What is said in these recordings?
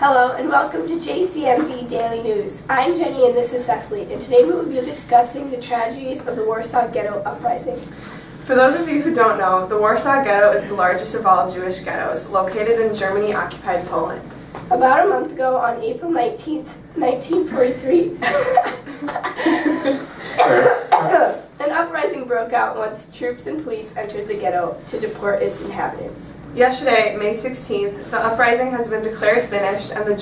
Hello and welcome to JCMD Daily News. I'm Jenny and this is Cecily, and today we will be discussing the tragedies of the Warsaw Ghetto Uprising. For those of you who don't know, the Warsaw Ghetto is the largest of all Jewish ghettos, located in Germany-occupied Poland. About a month ago, on April 19th, 1943, an uprising broke out once troops and police entered the ghetto to deport its inhabitants. Yesterday, May 16th, the uprising has been declared finished and the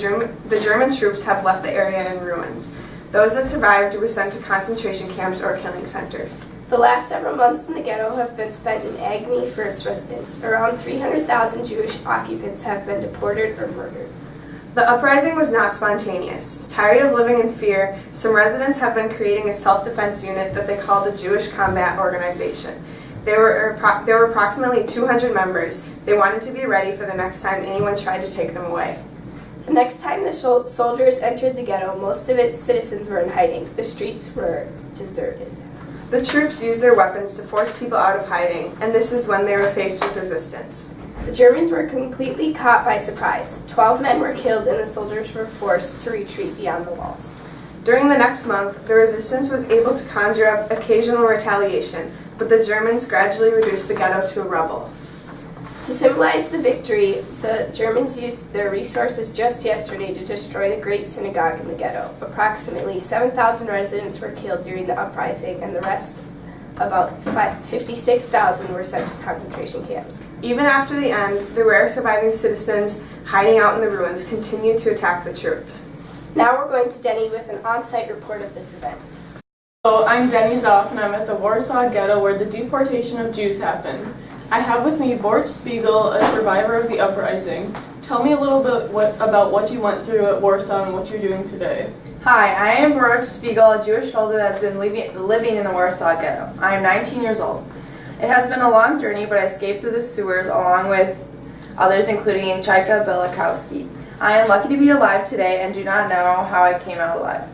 German troops have left the area in ruins. Those that survived were sent to concentration camps or killing centers. The last several months in the ghetto have been spent in agony for its residents. Around 300,000 Jewish occupants have been deported or murdered. The uprising was not spontaneous. Tired of living in fear, some residents have been creating a self-defense unit that they call the Jewish Combat Organization. There were approximately 200 members. They wanted to be ready for the next time anyone tried to take them away. The next time the soldiers entered the ghetto, most of its citizens were in hiding. The streets were deserted. The troops used their weapons to force people out of hiding, and this is when they were faced with resistance. The Germans were completely caught by surprise. 12 men were killed and the soldiers were forced to retreat beyond the walls. During the next month, the resistance was able to conjure up occasional retaliation, but the Germans gradually reduced the ghetto to a rubble. To symbolize the victory, the Germans used their resources just yesterday to destroy the Great Synagogue in the ghetto. Approximately 7,000 residents were killed during the uprising, and the rest, about 56,000, were sent to concentration camps. Even after the end, the rare surviving citizens hiding out in the ruins continued to attack the troops. Now we're going to Denny with an on-site report of this event. Hello, I'm Denny Zoff and I'm at the Warsaw Ghetto where the deportation of Jews happened. I have with me Bort Spiegel, a survivor of the uprising. Tell me a little bit about what you went through at Warsaw and what you're doing today. Hi, I am Bort Spiegel, a Jewish soldier that has been living in the Warsaw Ghetto. I am 19 years old. It has been a long journey, but I escaped through the sewers along with others, including Chaika Belikowski. I am lucky to be alive today and do not know how I came out alive.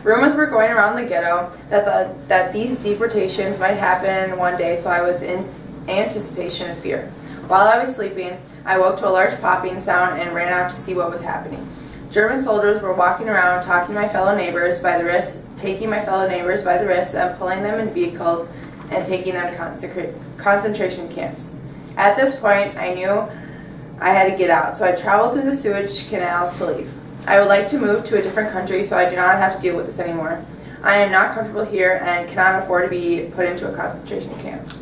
Rumors were going around the ghetto that these deportations might happen one day, so I was in anticipation of fear. While I was sleeping, I woke to a large popping sound and ran out to see what was happening. German soldiers were walking around, taking my fellow neighbors by the wrist and pulling them in vehicles and taking them to concentration camps. At this point, I knew I had to get out, so I traveled through the sewage canals to leave. I would like to move to a different country so I do not have to deal with this anymore. I am not comfortable here and cannot afford to be put into a concentration camp.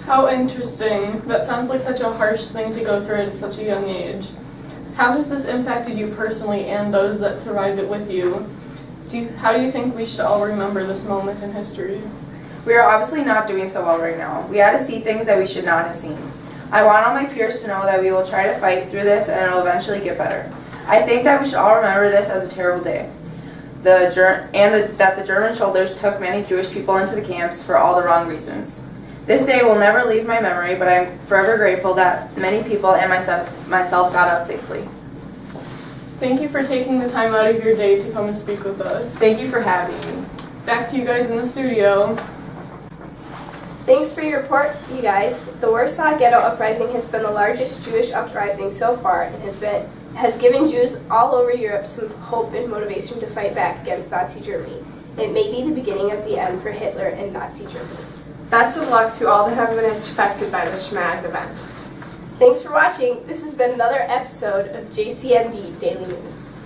How interesting. That sounds like such a harsh thing to go through at such a young age. How has this impacted you personally and those that survived it with you? How do you think we should all remember this moment in history? We are obviously not doing so well right now. We had to see things that we should not have seen. I want all my peers to know that we will try to fight through this and it will eventually get better. I think that we should all remember this as a terrible day. That the German soldiers took many Jewish people into the camps for all the wrong reasons. This day will never leave my memory, but I'm forever grateful that many people and myself got out safely. Thank you for taking the time out of your day to come and speak with us. Thank you for having me. Back to you guys in the studio. Thanks for your report, you guys. The Warsaw Ghetto Uprising has been the largest Jewish uprising so far and has given Jews all over Europe some hope and motivation to fight back against Nazi Germany. It may be the beginning of the end for Hitler and Nazi Germany. Best of luck to all that have been affected by this traumatic event. Thanks for watching. This has been another episode of JCMD Daily News.